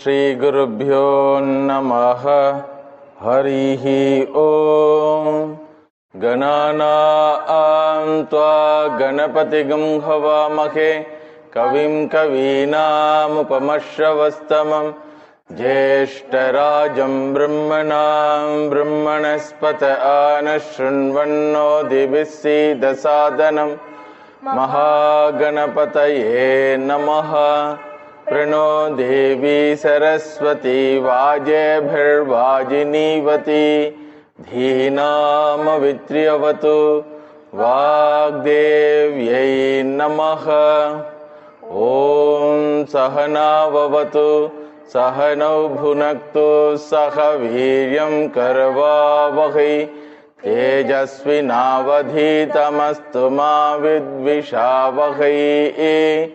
Shri Gurubhyo Namaha. Harihi Om. Ganana Tva Ganapatigam Havamahe Kavim Kavinam Upamashravastamam Jeshtarajam Brahmanam Brahmanaspata Anashrinvanno Divisi Dasadanam Mahaganapataye Namaha. Prano Devi Saraswati Vajebhirvajinivati Dhinam Vitriyavatu Vagdevyai Namaha. Om Sahana Vavatu Sahanau Bhunaktu Sahaviryam Karavavahi Tejasvinavadhitamastu ma vidvishavahai.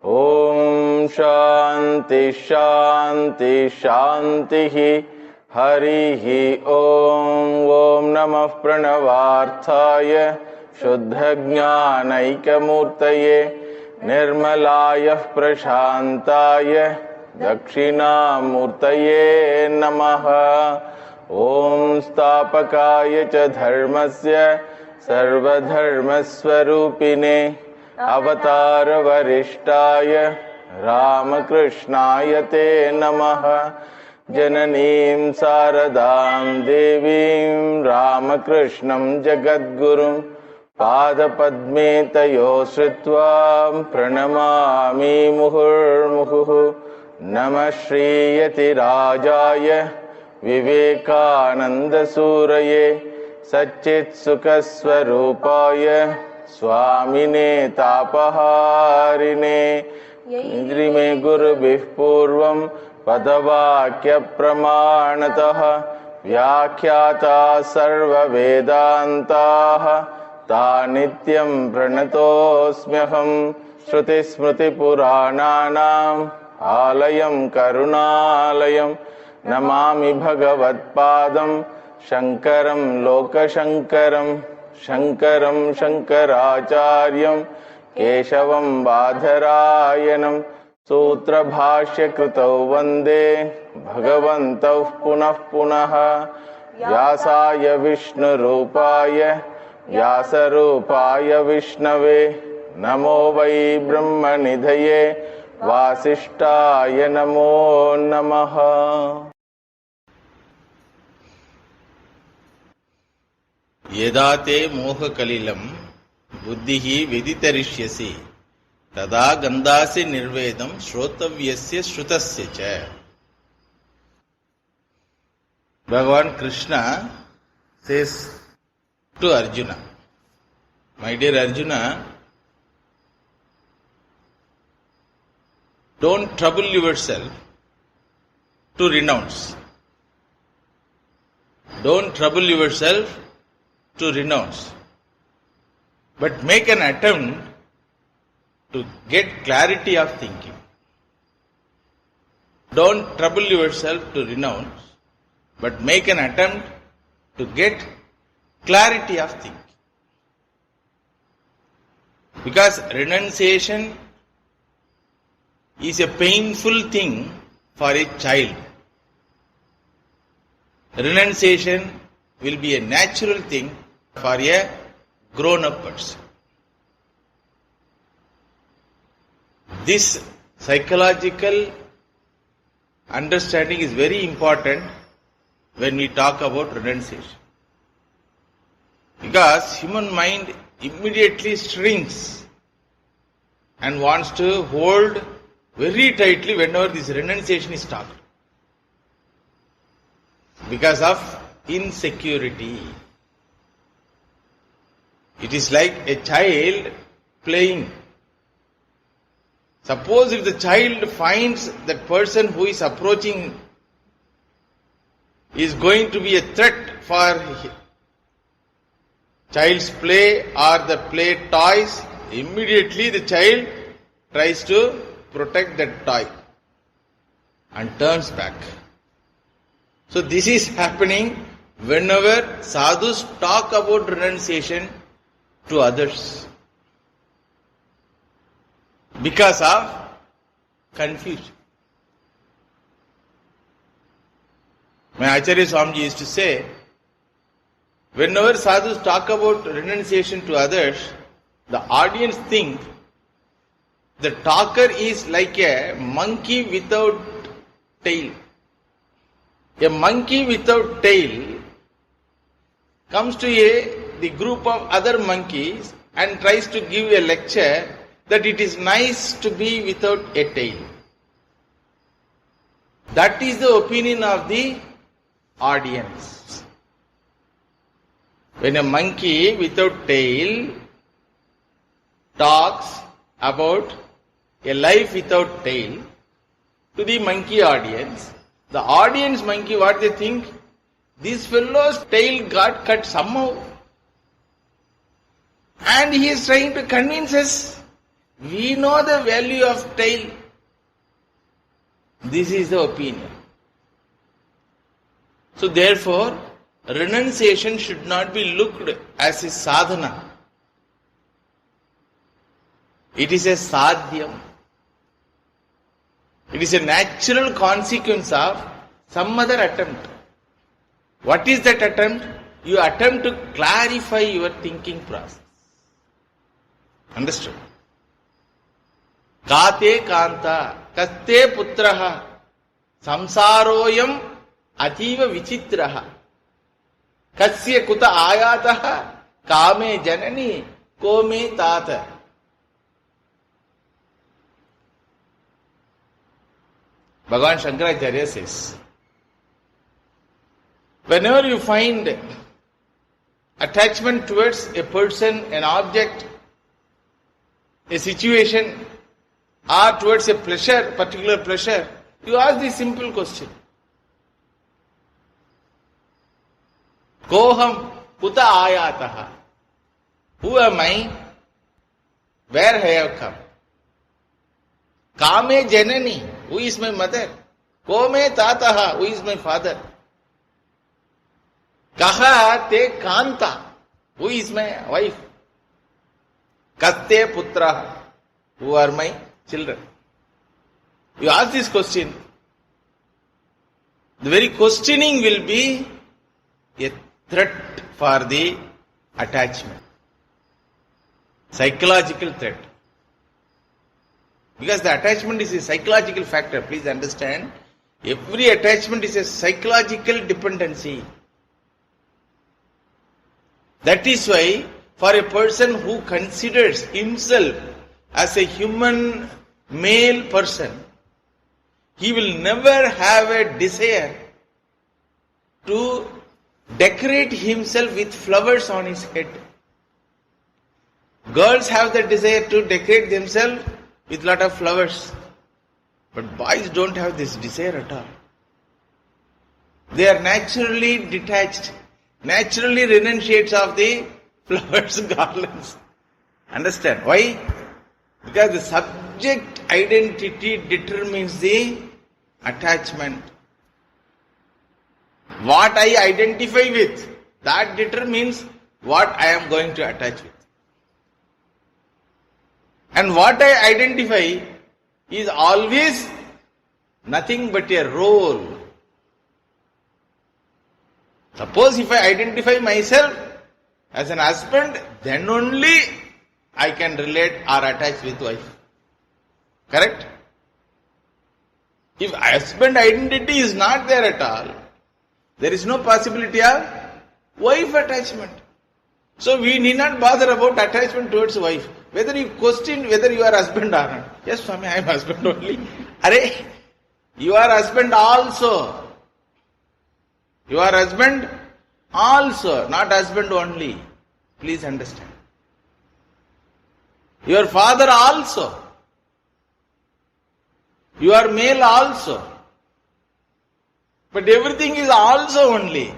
Om Shanti Shanti Shanti. Harihi Om. Om Namah Pranavarthaya Shuddhajnanaikamurtaye Nirmalayah Prashantaya Dakshinamurtaye Namaha. Om Stapakaya Cha Dharmasya Sarvadharmaswarupine Avatara Varishtaya Ramakrishnaya Te Namaha. Jananim Saradam Devim Ramakrishnam Jagadgurum Padapadme Tayo Sritvam Pranamami Muhurmuhu. Namah Shri Yati Rajaya Vivekananda Suraye Satchit Sukaswarupaya Swamine Tapaharine Indrime Guru Bhipurvam Padavakya Pramanataha Vyakhyata Sarva Vedantaha Ta Nityam Pranatosmyaham Shruti Smriti Purananam Alayam Karunalayam Namami Bhagavat Padam Shankaram Lokashankaram Shankaram Shankaracharyam Keshavam Badharayanam Sutra Bhashya Krutau Vande Bhagavantau Punah Punaha Vyasaya Vishnu Rupaya Vyasa Rupaya Vishnave Namo Vai Brahma Nidhaye Vasishtaya Namo Namaha. Yedate moha kalilam buddhihi viditarishyasi tada gandasi nirvedam shrotavyasya shrutasya cha. Bhagavan Krishna says to Arjuna, my dear Arjuna, don't trouble yourself to renounce. Don't trouble yourself to renounce. But make an attempt to get clarity of thinking. Don't trouble yourself to renounce, but make an attempt to get clarity of thinking. Because renunciation is a painful thing for a child. Renunciation will be a natural thing for a grown-up person. This psychological understanding is very important when we talk about renunciation. Because human mind immediately shrinks and wants to hold very tightly whenever this renunciation is talked. Because of insecurity. It is like a child playing. Suppose if the child finds that person who is approaching is going to be a threat for child's play or the play toys, immediately the child tries to protect that toy and turns back. So this is happening whenever sadhus talk about renunciation to others. Because of confusion. My Acharya Swamiji used to say, whenever sadhus talk about renunciation to others, the audience think the talker is like a monkey without tail. A monkey without tail comes to the group of other monkeys and tries to give a lecture that it is nice to be without a tail. That is the opinion of the audience. When a monkey without tail talks about a life without tail to the monkey audience, the audience monkey, what they think? This fellow's tail got cut somehow. And he is trying to convince us, we know the value of tail. This is the opinion. So therefore, renunciation should not be looked as a sadhana. It is a sadhyam. It is a natural consequence of some other attempt. What is that attempt? You attempt to clarify your thinking process. Understood? Kate kanta, kaste putraha, samsaroyam ativa vichitraha, kasya kuta ayataha, kame janani, kome tata. Bhagavan Shankaracharya says, whenever you find attachment towards a person, an object, a situation, or towards a pleasure, particular pleasure, you ask this simple question. Koham kuta ayataha. Who am I? Where have I come? Kame janani. Who is my mother? Kome tataha. Who is my father? Kaha te kanta. Who is my wife? Kaste putraha. Who are my children? You ask this question, the very questioning will be a threat for the attachment. Psychological threat. Because the attachment is a psychological factor. Please understand, every attachment is a psychological dependency. That is why, for a person who considers himself as a human male person, he will never have a desire to decorate himself with flowers on his head. Girls have the desire to decorate themselves with lot of flowers. But boys don't have this desire at all. They are naturally detached, naturally renunciates of the flowers garlands. Understand? Why? Because the subject identity determines the attachment. What I identify with, that determines what I am going to attach with. And what I identify is always nothing but a role. Suppose if I identify myself as an husband, then only I can relate or attach with wife. Correct? If husband identity is not there at all, there is no possibility of wife attachment. So we need not bother about attachment towards wife. Whether you question whether you are husband or not. Yes, Swami, I am husband only. Arey, you are husband also. You are husband also, not husband only. Please understand. Your father also. You are male also. But everything is also only.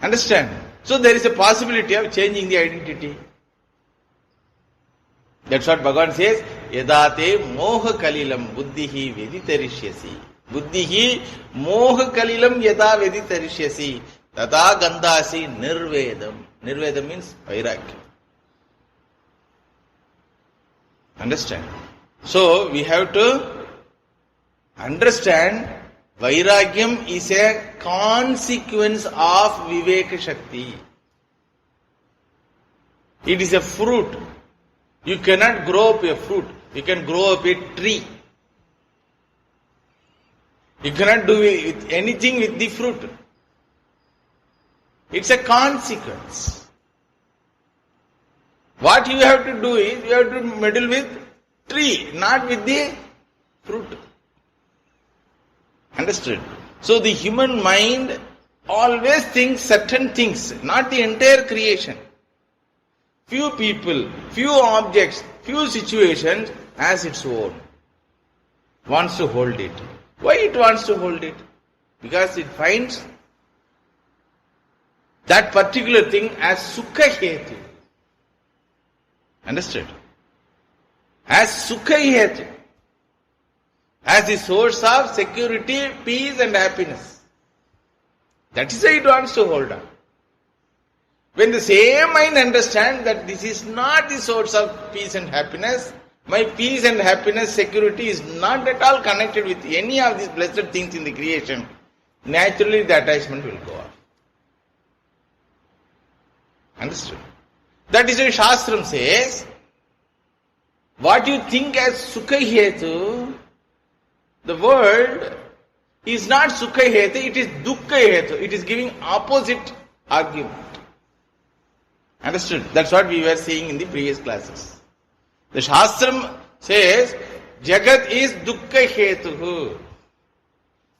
Understand? So there is a possibility of changing the identity. That's what Bhagavan says, Yadate moha kalilam buddhihi veditarishyasi. Buddhihi moha kalilam yada veditarishyasi. Tata gandhasi nirvedam. Nirvedam means vairagya. Understand? So we have to understand Vairagyam is a consequence of Viveka Shakti. It is a fruit. You cannot grow up a fruit. You can grow up a tree. You cannot do anything with the fruit. It's a consequence. What you have to do is, you have to meddle with tree, not with the fruit. Understood? So the human mind always thinks certain things, not the entire creation. Few people, few objects, few situations as its own. Wants to hold it. Why it wants to hold it? Because it finds that particular thing as sukha hetu. Understood? As sukha hetu. As the source of security, peace and happiness. That is why it wants to hold on. When the same mind understands that this is not the source of peace and happiness, my peace and happiness, security is not at all connected with any of these blessed things in the creation, naturally the attachment will go off. Understood? That is why Shastram says, what you think as sukha hetu, the world is not sukha hetu, it is dukkha hetu. It is giving opposite argument. Understood? That's what we were seeing in the previous classes. The Shastram says, Jagat is dukkha hetuhu.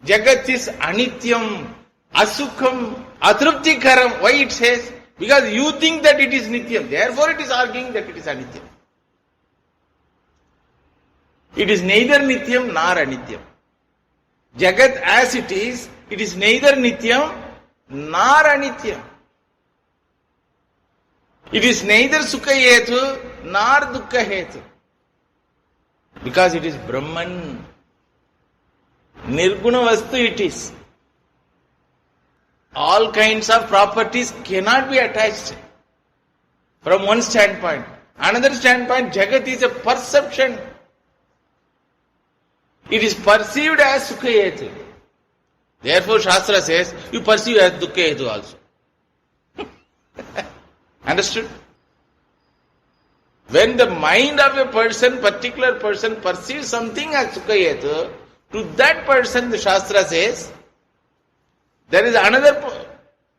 Jagat is anityam, asukham, atruptikaram. Why it says? Because you think that it is nityam. Therefore it is arguing that it is anityam. It is neither nityam nor anityam. Jagat as it is neither nityam nor anityam. It is neither sukha hetu nor dukkha hetu. Because it is Brahman. Nirguna vastu it is. All kinds of properties cannot be attached from one standpoint. Another standpoint, Jagat is a perception. It is perceived as sukha hetu. Therefore Shastra says, you perceive as dukkha hetu also. Understood? When the mind of a person, particular person, perceives something as sukha hetu, to that person the Shastra says, there is another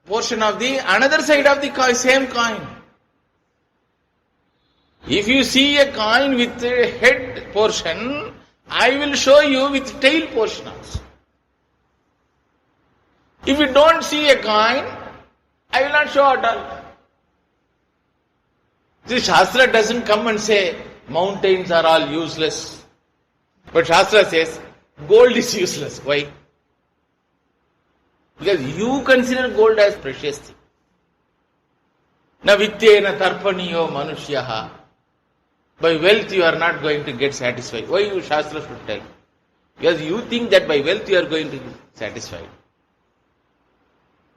portion of the, another side of the same coin. If you see a coin with a head portion, I will show you with tail portion also. If you don't see a coin, I will not show at all. The Shastra doesn't come and say, mountains are all useless. But Shastra says, gold is useless. Why? Because you consider gold as precious thing. Na vittena tarpaniyo manushyaha. By wealth you are not going to get satisfied. Why you Shastra should tell? Because you think that by wealth you are going to be satisfied.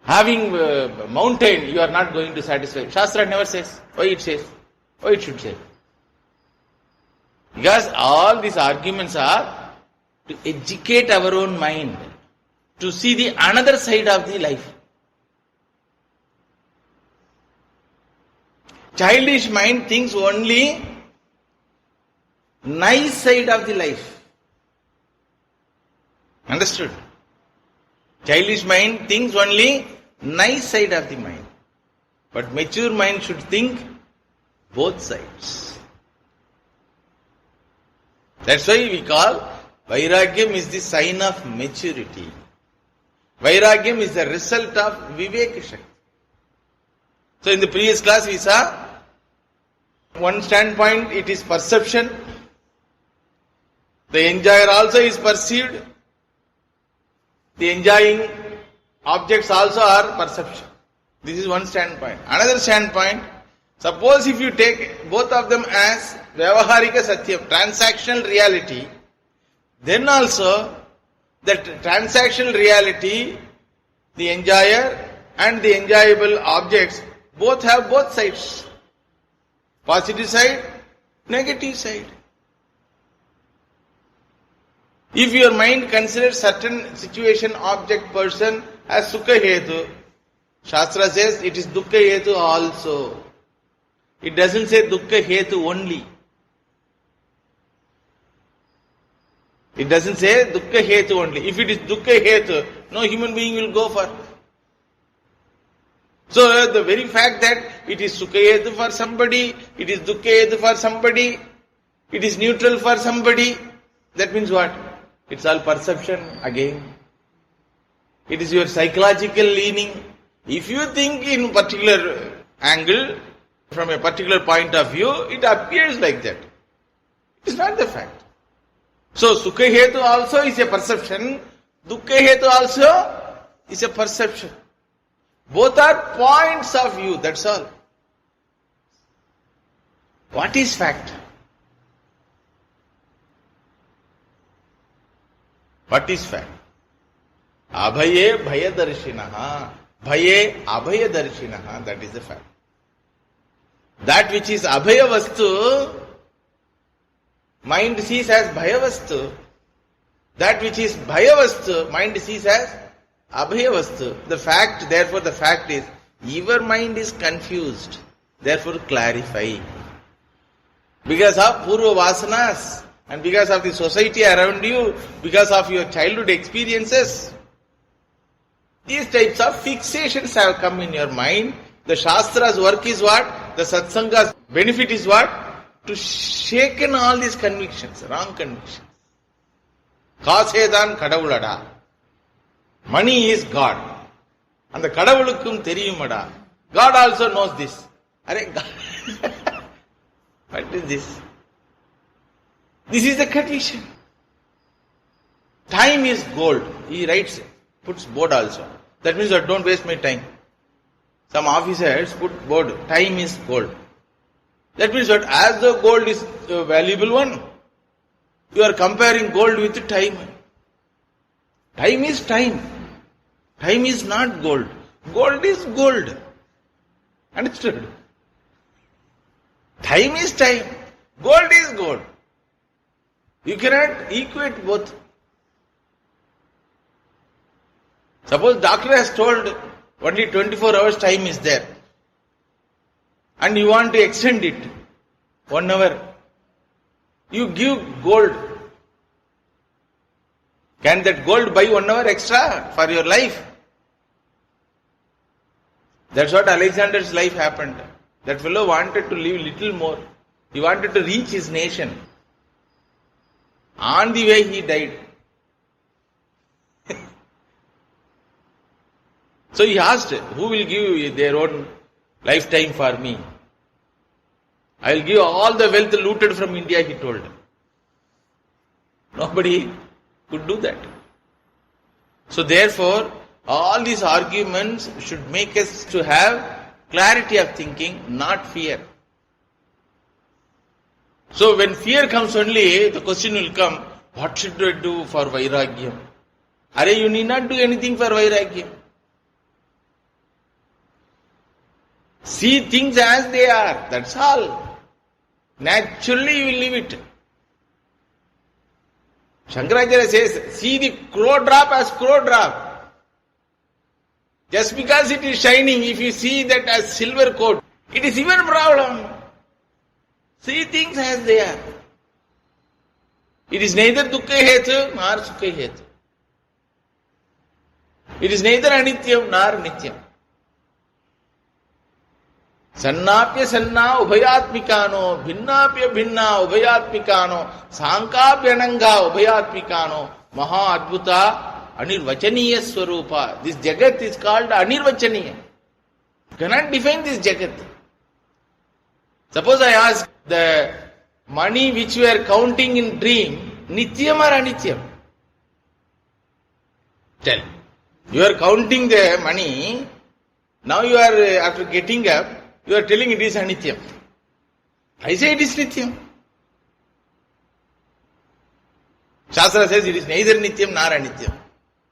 Having mountain you are not going to satisfy. Shastra never says. Why it says? Why it should say? Because all these arguments are to educate our own mind, to see the another side of the life. Childish mind thinks only nice side of the life. Understood? Childish mind thinks only nice side of the mind. But mature mind should think both sides. That's why we call Vairagyam is the sign of maturity. Vairagyam is the result of Viveka Shakti. So in the previous class we saw, one standpoint it is perception. The enjoyer also is perceived. The enjoying objects also are perception. This is one standpoint. Another standpoint, suppose if you take both of them as Vyavaharika Satyam, transactional reality, then also that transactional reality, the enjoyer and the enjoyable objects both have both sides. Positive side, negative side. If your mind considers certain situation, object, person as Sukha Hetu, Shastra says it is Dukkha Hetu also. It doesn't say Dukkha Hetu only. It doesn't say Dukkha Hetu only. If it is Dukkha Hetu, no human being will go for. So the very fact that it is Sukha Hetu for somebody, it is Dukkha Hetu for somebody, it is neutral for somebody, that means what? It's all perception again. It is your psychological leaning. If you think in particular angle, from a particular point of view, it appears like that. It is not the fact. So Sukha Hetu also is a perception, Dukkha Hetu also is a perception. Both are points of view, that's all. What is fact? What is fact? Abhaye bhayadarshinaha. Bhaye abhayadarshinaha. That is the fact. That which is abhaya vastu, mind sees as bhaya vastu. That which is bhaya vastu, mind sees as abhaya vastu. The fact, therefore the fact is, your mind is confused. Therefore clarify. Because of purva vasanas, and because of the society around you, because of your childhood experiences, these types of fixations have come in your mind. The Shastra's work is what? The Satsanga's benefit is what? To shaken all these convictions, wrong convictions. Kasedan kadavulada. Money is God. And the kadavulukum theriyumada. God also knows this. What is this? This is the condition. Time is gold. He writes, puts board also. That means that don't waste my time. Some officers put board, time is gold. That means that as the gold is a valuable one, you are comparing gold with time. Time is time. Time is not gold. Gold is gold. Understood? Time is time. Gold is gold. You cannot equate both. Suppose doctor has told only 24 hours time is there, and you want to extend it 1 hour. You give gold. Can that gold buy 1 hour extra for your life? That's what Alexander's life happened. That fellow wanted to live little more. He wanted to reach his nation. On the way he died. So he asked, who will give their own lifetime for me? I will give all the wealth looted from India, he told. Nobody could do that. So therefore, all these arguments should make us to have clarity of thinking, not fear. So when fear comes only, the question will come, what should I do for Vairagyam? Are you need not do anything for Vairagyam. See things as they are, that's all. Naturally you will leave it. Shankaracharya says, see the crow drop as crow drop. Just because it is shining, if you see that as silver coat, it is even problem. See things as they are. It is neither dukkha hetu nor sukha hetu. It is neither anityam nor nityam. Sannapya sanna ubhayatmikano, bhinnapya bhinna ubhayatmikano, sankapyananga ubhayatmikano, maha adbhuta anirvachaniya swarupa. This jagat is called anirvachaniya. You cannot define this jagat. Suppose I ask, the money which you are counting in dream, nityam or anityam? Tell. You are counting the money, now you are, after getting up, you are telling it is anityam. I say it is nityam. Shastra says it is neither nityam nor anityam.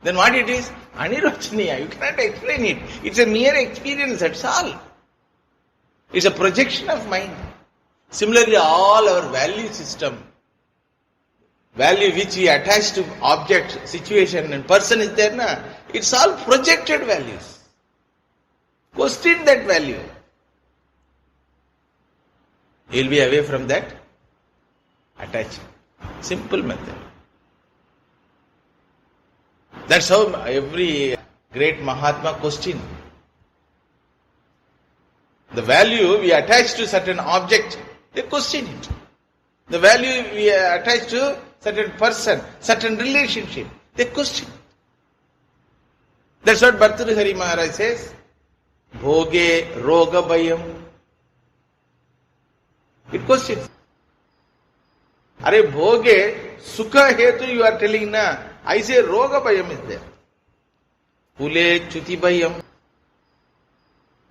Then what it is? Anirvachaniya. You cannot explain it. It's a mere experience, that's all. It's a projection of mind. Similarly, all our value system, value which we attach to object, situation and person is there, na? It's all projected values. Question that value. You'll be away from that attachment. Simple method. That's how every great Mahatma questioned. The value we attach to certain object, they question it. The value we attach to certain person, certain relationship, they question it. That's what Bhartrihari Maharaj says. Bhoge roga bayam. It questions. Are bhoge sukha hetu you are telling na. I say roga bayam is there. Pule chuti bayam.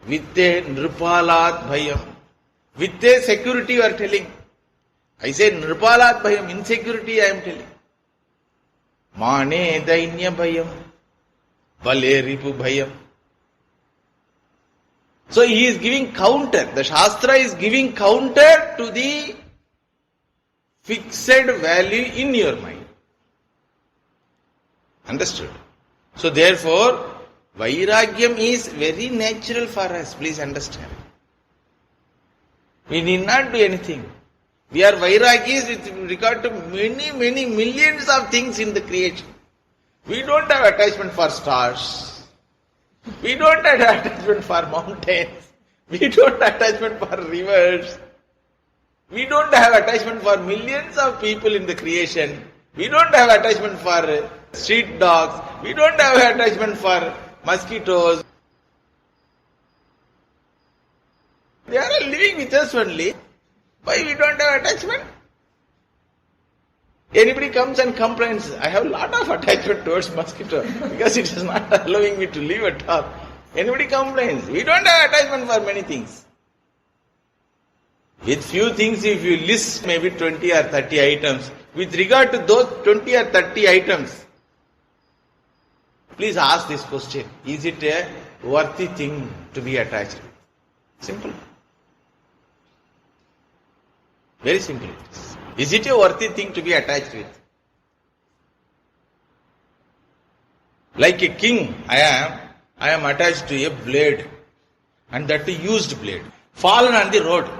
Vitte nripalat bhayam. Vitte security you are telling. I say nripalat bhayam, insecurity I am telling. Mane dainya bhayam. Bale ripu bhayam. So he is giving counter. The Shastra is giving counter to the fixed value in your mind. Understood? So therefore, Vairagyam is very natural for us. Please understand. We need not do anything. We are Vairagis with regard to many, many millions of things in the creation. We don't have attachment for stars. We don't have attachment for mountains. We don't have attachment for rivers. We don't have attachment for millions of people in the creation. We don't have attachment for street dogs. We don't have attachment for mosquitoes. They are all living with us only. Why we don't have attachment? Anybody comes and complains, I have a lot of attachment towards mosquito because it is not allowing me to live at all. Anybody complains, we don't have attachment for many things. With few things, if you list maybe 20 or 30 items, with regard to those 20 or 30 items, please ask this question, is it a worthy thing to be attached with? Simple. Very simple it is. Is it a worthy thing to be attached with? Like a king, I am attached to a blade, and that a used blade, fallen on the road.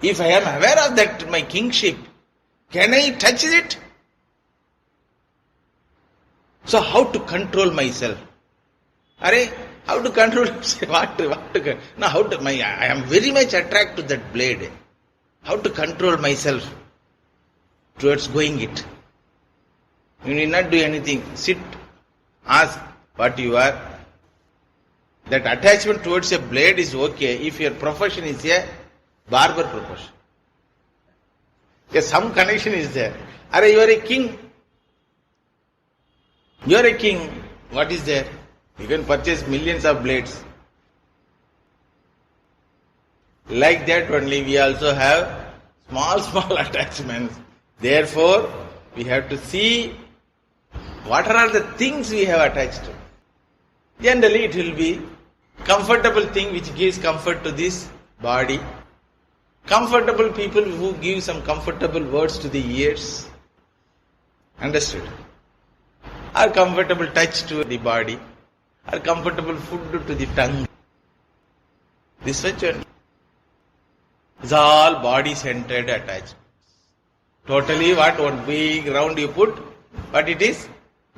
If I am aware of that my kingship, can I touch it? So how to control myself? How to control what to now how to I am very much attracted to that blade. How to control myself towards going it? You need not do anything. Sit, ask what you are. That attachment towards a blade is okay if your profession is a barber profession. Yes, some connection is there. You are a king. You are a king. What is there? You can purchase millions of blades. Like that only we also have small attachments. Therefore, we have to see what are the things we have attached to. Generally it will be comfortable thing which gives comfort to this body. Comfortable people who give some comfortable words to the ears. Understood? Or comfortable touch to the body. Or comfortable food to the tongue. This much is all body-centered attachments. Totally what? One big round you put, but it is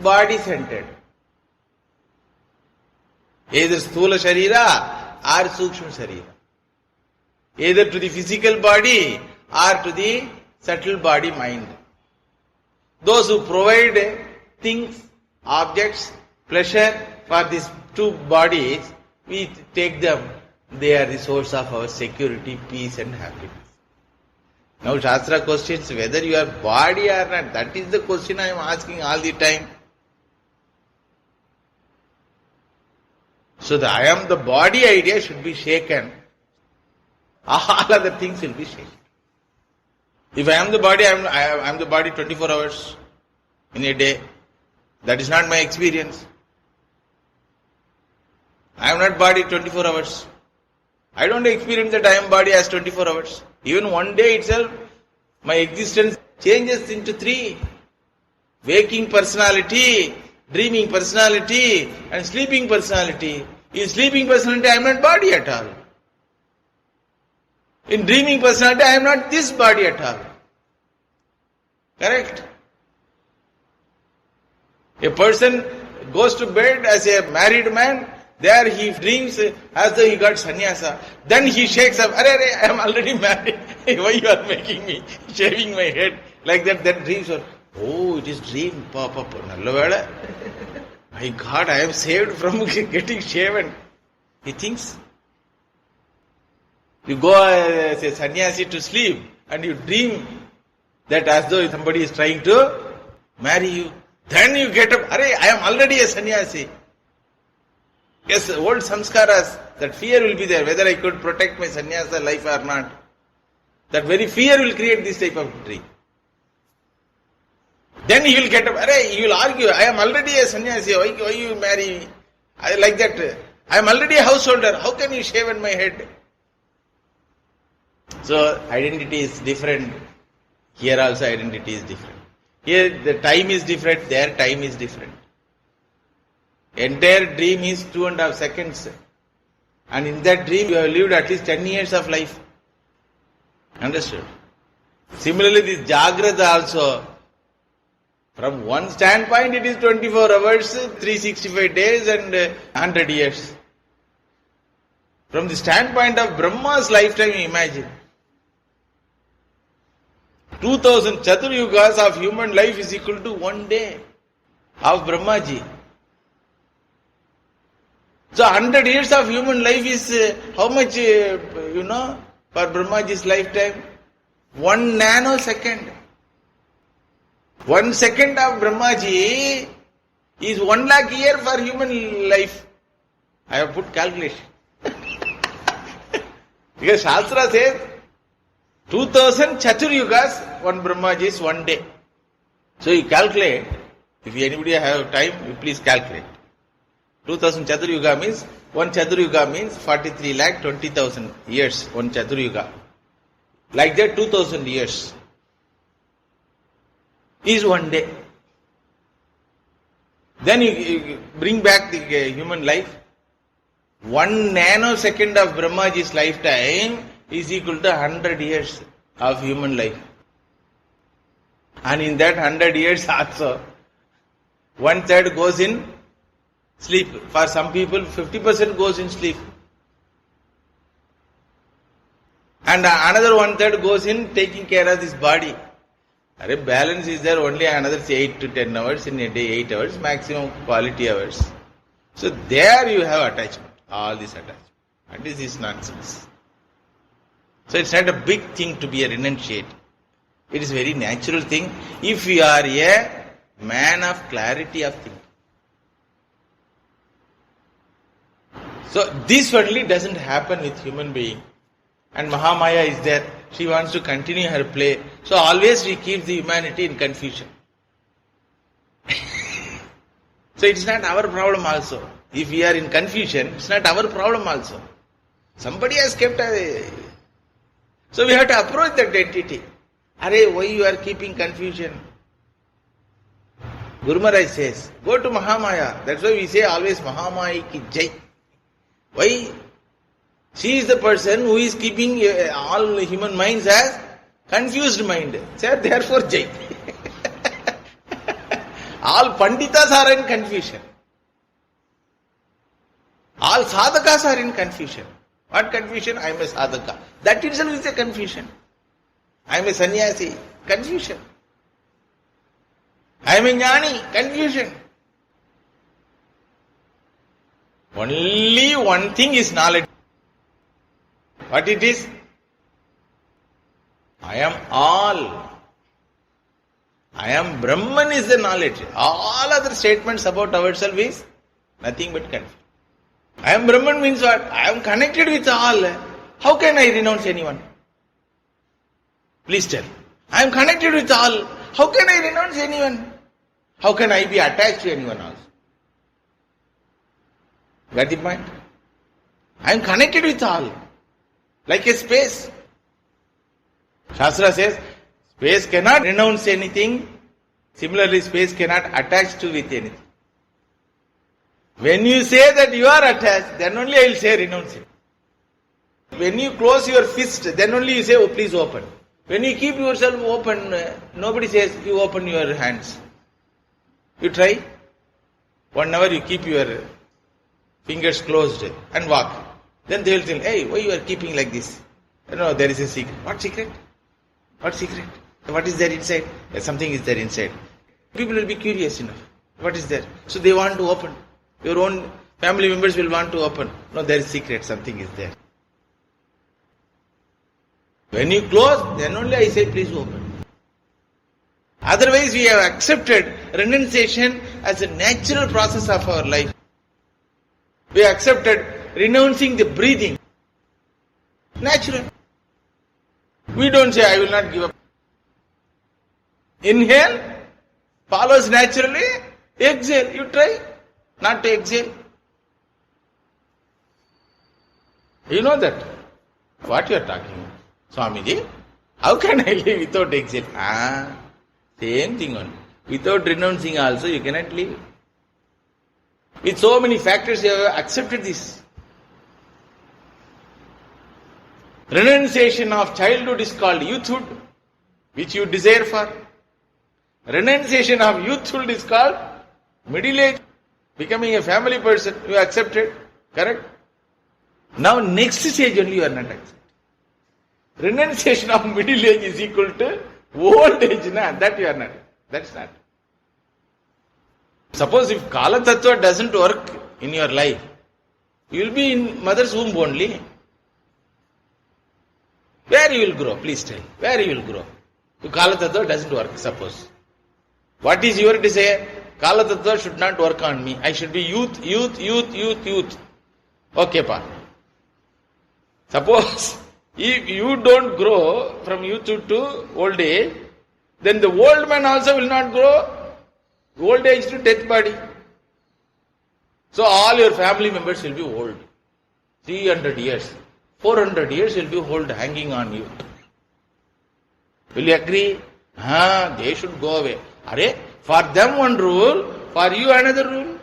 body-centered. Either sthula sharira or sukshma sharira. Either to the physical body or to the subtle body mind. Those who provide things, objects, pleasure for these two bodies, we take them. They are the source of our security, peace and happiness. Now Shastra questions whether you are body or not. That is the question I am asking all the time. So the I am the body idea should be shaken. All other things will be shaken. If I am the body, I am the body 24 hours in a day. That is not my experience. I am not body 24 hours. I don't experience that I am body as 24 hours. Even one day itself, My existence changes into three. Waking personality, dreaming personality, and sleeping personality. In sleeping personality, I am not body at all. In dreaming personality, I am not this body at all. Correct? A person goes to bed as a married man, there he dreams as though he got sannyasa. Then he shakes up, I am already married. Why you are making me shaving my head? Like that, that dreams are, oh, it is dream. Papa, my God, I am saved from getting shaven. He thinks. You go as a sannyasi to sleep and you dream that as though somebody is trying to marry you. Then you get up, I am already a sannyasi. Yes, old samskaras, that fear will be there, whether I could protect my sannyasa life or not. That very fear will create this type of dream. Then he will get up, he will argue, I am already a sannyasi, why you marry me? Like that, I am already a householder, how can you shave on my head? So, identity is different. Here also identity is different. Here the time is different, their time is different. Entire dream is 2.5 seconds. And in that dream you have lived at least 10 years of life. Understood? Similarly, this Jagrata also, from one standpoint it is 24 hours, 365 days and 100 years. From the standpoint of Brahma's lifetime, imagine. 2000 Chaturyugas of human life is equal to 1 day of Brahmaji. So 100 years of human life is how much, for Brahmaji's lifetime? 1 nanosecond. 1 second of Brahmaji is 1 lakh year for human life. I have put calculation. Because Shastra says 2000 Chaturyugas, one Brahmaji is 1 day. So you calculate, if anybody have time, you please calculate. 2000 Chaturyuga means, one Chaturyuga means 43 lakh 20,000 years, one Chaturyuga. Like that 2000 years is 1 day. Then you bring back the human life. 1 nanosecond of Brahmaji's lifetime is equal to 100 years of human life. And in that 100 years also, 1/3 goes in sleep. For some people, 50% goes in sleep. And another 1/3 goes in taking care of this body. Balance is there only another 8 to 10 hours in a day, 8 hours, maximum quality hours. So there you have attachment, all this attachment. And this is nonsense. So it's not a big thing to be a renunciate. It is a very natural thing if you are a man of clarity of thinking. So this only doesn't happen with human being. And Mahamaya is there. She wants to continue her play. So always she keeps the humanity in confusion. So it's not our problem also. If we are in confusion, it's not our problem also. Somebody has kept a... So we have to approach that entity. Why you are keeping confusion? Guru Maharaj says, go to Mahamaya. That's why we say always Mahamaya ki jai. Why? She is the person who is keeping all human minds as confused mind. So therefore jai. All Panditas are in confusion. All sadhakas are in confusion. What confusion? I am a sadhaka. That itself is a confusion. I am a sannyasi. Confusion. I am a jnani. Confusion. Only one thing is knowledge. What it is? I am all. I am Brahman is the knowledge. All other statements about ourselves is nothing but confusion. I am Brahman means what? I am connected with all. How can I renounce anyone? Please tell. I am connected with all. How can I renounce anyone? How can I be attached to anyone else? Got the point? I am connected with all. Like a space. Shastra says, Space cannot renounce anything. Similarly, space cannot attach to with anything. When you say that you are attached, then only I will say renounce it. When you close your fist, then only you say, oh, please open. When you keep yourself open, nobody says you open your hands. You try. 1 hour you keep your fingers closed and walk. Then they will tell, hey, why you are keeping like this? No, there is a secret. What secret? What secret? What is there inside? Something is there inside. People will be curious enough. What is there? So they want to open. Your own family members will want to open. No, there is secret. Something is there. When you close, then only I say, please open. Otherwise, we have accepted renunciation as a natural process of our life. We have accepted renouncing the breathing. Natural. We don't say, I will not give up. Inhale follows naturally. Exhale. You try not to exhale. You know that? What you are talking? Swamiji, how can I live without exhale? Same thing only. Without renouncing also you cannot live. With so many factors you have accepted this. Renunciation of childhood is called youthhood, which you desire for. Renunciation of youthhood is called middle age, becoming a family person, you accepted. Correct? Now next stage only you are not accepted. Renunciation of middle age is equal to old age, that you are not. That's not. Suppose if Kala Tattva doesn't work in your life, you will be in mother's womb only. Where you will grow? Please tell. Where you will grow? If Kala Tattva doesn't work, suppose. What is your desire? Kala Tattva should not work on me. I should be youth. Okay, pa. Suppose if you don't grow from youth to old age, then the old man also will not grow. Old age to death body. So all your family members will be old. 300 years. 400 years will be old, hanging on you. Will you agree? They should go away. For them one rule, for you another rule.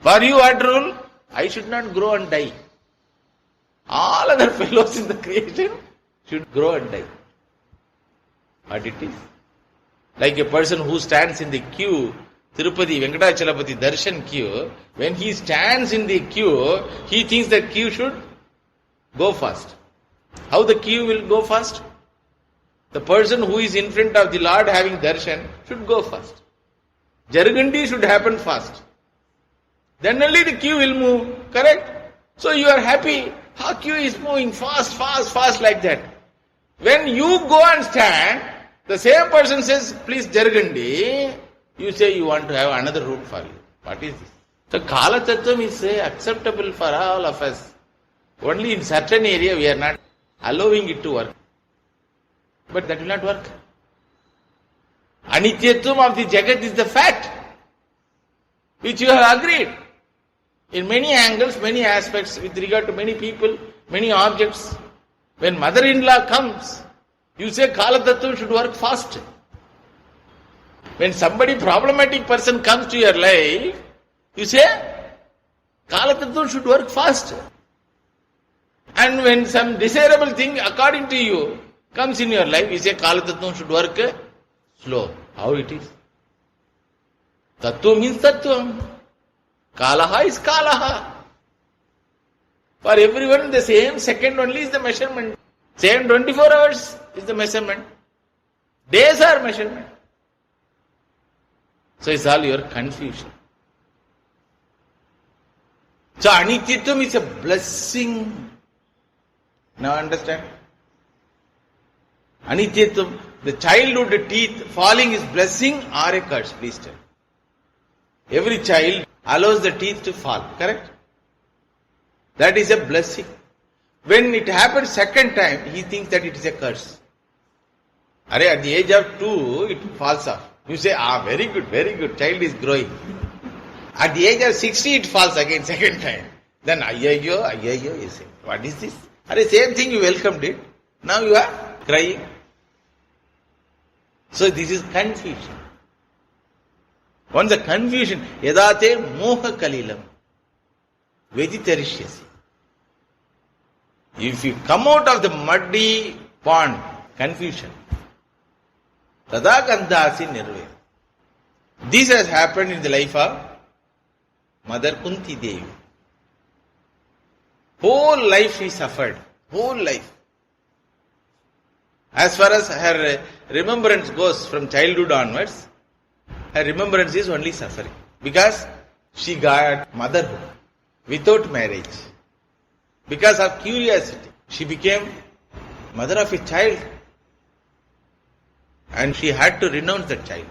For you what rule? I should not grow and die. All other fellows in the creation should grow and die. What it is? Like a person who stands in the queue, Tirupati, Venkatachalapati Darshan queue, when he stands in the queue, he thinks that queue should go fast. How the queue will go fast? The person who is in front of the Lord having darshan should go fast. Jargandi should happen fast. Then only the queue will move. Correct? So you are happy. How queue is moving fast like that. When you go and stand, the same person says, please Jargandi, you say you want to have another route for you. What is this? So Kala Tattvam is acceptable for all of us. Only in certain area we are not allowing it to work. But that will not work. Anityatvam of the Jagat is the fact which you have agreed in many angles, many aspects with regard to many people, many objects. When mother-in-law comes, you say Kala Tattvam should work fast. When somebody problematic person comes to your life, you say Kala Tattvam should work fast. And when some desirable thing according to you comes in your life, you say Kala Tattvam should work slow. How it is? Tattva means Tattvam. Kalaha is Kalaha. For everyone the same second only is the measurement. Same 24 hours is the measurement. Days are measurement. So it's all your confusion. So Anityatvam is a blessing. Now understand? Anityatvam, the childhood teeth falling is blessing or a curse, please tell. Every child allows the teeth to fall, correct? That is a blessing. When it happens second time, he thinks that it is a curse. At the age of 2, it falls off. You say, very good, child is growing. At the age of 60, it falls again, second time. Then, ayayyo, you say, what is this? Same thing you welcomed it. Now you are crying. So this is confusion. Once the confusion, yadate moha kalilam, veditarishyasi. If you come out of the muddy pond, confusion, tada gandhasi nirvaya. This has happened in the life of Mother Kunti Devi. Whole life she suffered. Whole life. As far as her remembrance goes from childhood onwards, her remembrance is only suffering. Because she got motherhood without marriage. Because of curiosity, she became mother of a child. And she had to renounce that child.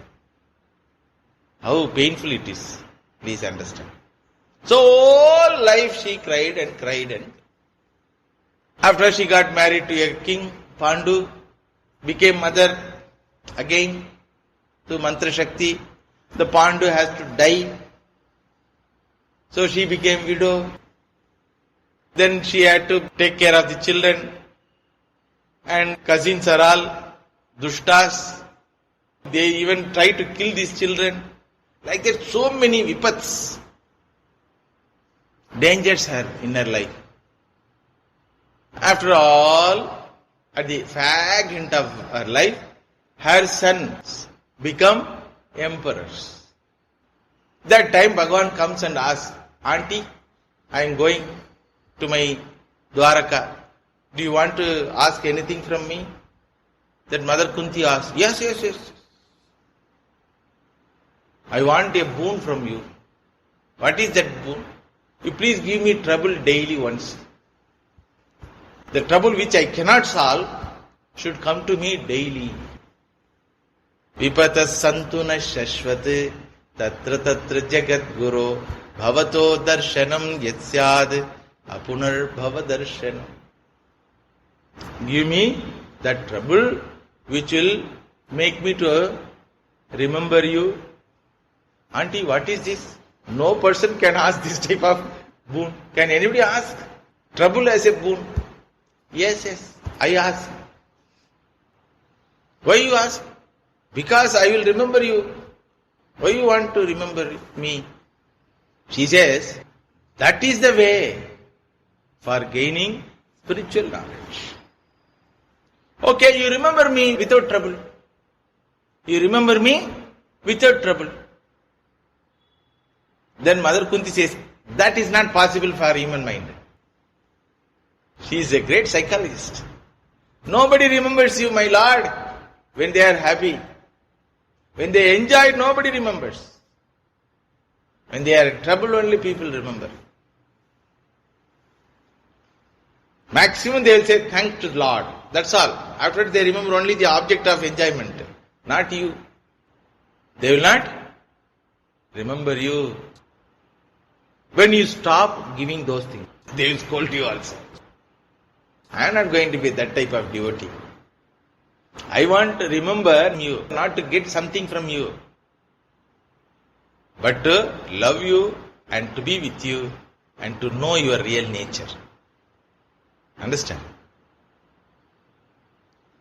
How painful it is. Please understand. So all life she cried and cried and after she got married to a king, Pandu, became mother again to Mantra Shakti. The Pandu has to die. So she became widow. Then she had to take care of the children. And cousins are all dushtas. They even try to kill these children. Like that, so many vipats, dangers her in her life. After all, at the fag end of her life, her sons become emperors. That time Bhagavan comes and asks, Auntie, I am going to my Dwaraka. Do you want to ask anything from me? That Mother Kunti asks, Yes. I want a boon from you. What is that boon? You please give me trouble daily once. The trouble which I cannot solve should come to me daily. Vipatas santuna shashvat tatra tatra jagat guru bhavato darshanam yatsyad apunar bhava darshanam. Give me that trouble which will make me to remember you. Auntie, what is this? No person can ask this type of boon. Can anybody ask? Trouble as a boon? Yes, I ask. Why you ask? Because I will remember you. Why you want to remember me? She says, that is the way for gaining spiritual knowledge. Okay, you remember me without trouble. You remember me without trouble. Then Mother Kunti says, that is not possible for human mind. She is a great psychologist. Nobody remembers you, my Lord, when they are happy. When they enjoy, nobody remembers. When they are in trouble, only people remember. Maximum they will say, thanks to the Lord. That's all. After that they remember only the object of enjoyment, not you. They will not remember you. When you stop giving those things, they will scold you also. I am not going to be that type of devotee. I want to remember you, not to get something from you, but to love you and to be with you and to know your real nature. Understand?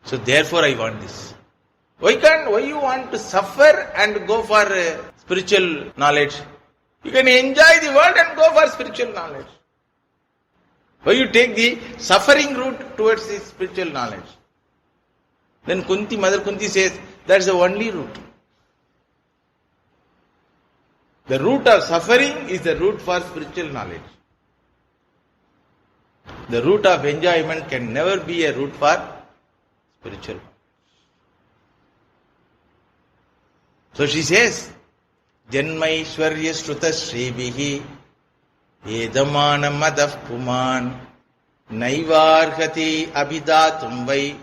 So therefore I want this. Why you want to suffer and go for spiritual knowledge? You can enjoy the world and go for spiritual knowledge. Why you take the suffering route towards the spiritual knowledge? Then Mother Kunti says, that's the only route. The route of suffering is the route for spiritual knowledge. The route of enjoyment can never be a route for spiritual knowledge. So she says, Janmaishwarya Shruta Shribihi Edamana Madav Puman Naivarhati Abhidatum Vai